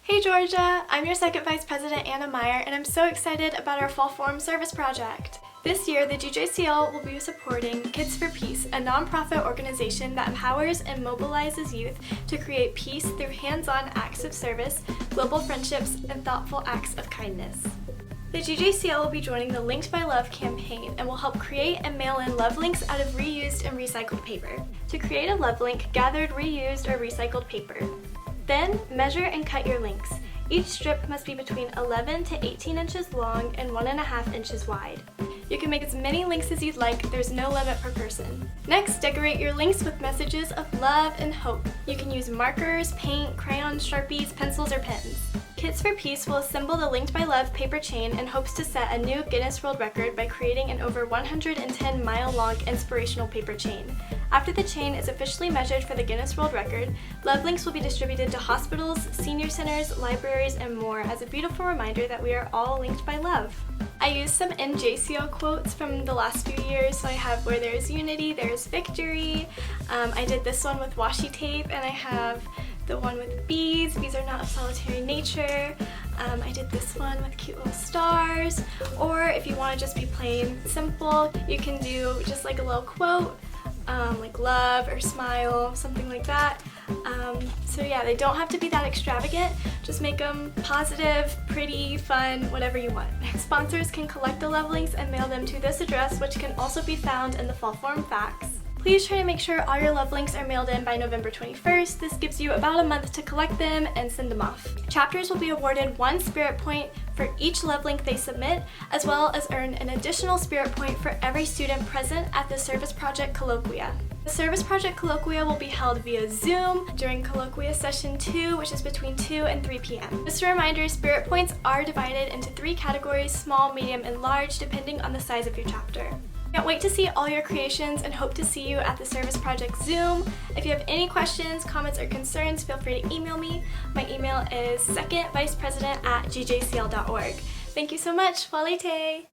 Hey Georgia! I'm your second Vice President Anna Meyer, and I'm so excited about our Fall Forum Service project. This year, the GJCL will be supporting Kids for Peace, a nonprofit organization that empowers and mobilizes youth to create peace through hands-on acts of service, global friendships, and thoughtful acts of kindness. The GJCL will be joining the Linked by Love campaign and will help create and mail in love links out of reused and recycled paper. To create a love link, gather reused or recycled paper. Then, measure and cut your links. Each strip must be between 11 to 18 inches long and 1.5 inches wide. You can make as many links as you'd like, there's no limit per person. Next, decorate your links with messages of love and hope. You can use markers, paint, crayons, Sharpies, pencils, or pens. Kids for Peace will assemble the Linked by Love paper chain and hopes to set a new Guinness World Record by creating an over 110-mile-long inspirational paper chain. After the chain is officially measured for the Guinness World Record, love links will be distributed to hospitals, senior centers, libraries, and more as a beautiful reminder that we are all linked by love. I used some GJCL quotes from the last few years, so I have where there's unity, there's victory. I did this one with washi tape, and I have the one with bees. Bees are not of solitary nature. I did this one with cute little stars. Or if you want to just be plain simple, you can do just like a little quote, like love or smile, something like that. So yeah, they don't have to be that extravagant. Just make them positive, pretty, fun, whatever you want. Sponsors can collect the love links and mail them to this address, which can also be found in the Fall Forum Facts. Please try to make sure all your love links are mailed in by November 21st. This gives you about a month to collect them and send them off. Chapters will be awarded 1 spirit point for each love link they submit, as well as earn an additional spirit point for every student present at the Service Project Colloquia. The Service Project Colloquia will be held via Zoom during Colloquia Session 2, which is between 2 and 3 p.m. Just a reminder, spirit points are divided into 3 categories, small, medium, and large, depending on the size of your chapter. Can't wait to see all your creations and hope to see you at the Service Project Zoom. If you have any questions, comments, or concerns, feel free to email me. My email is secondvicepresident@gjcl.org. Thank you so much. Walete!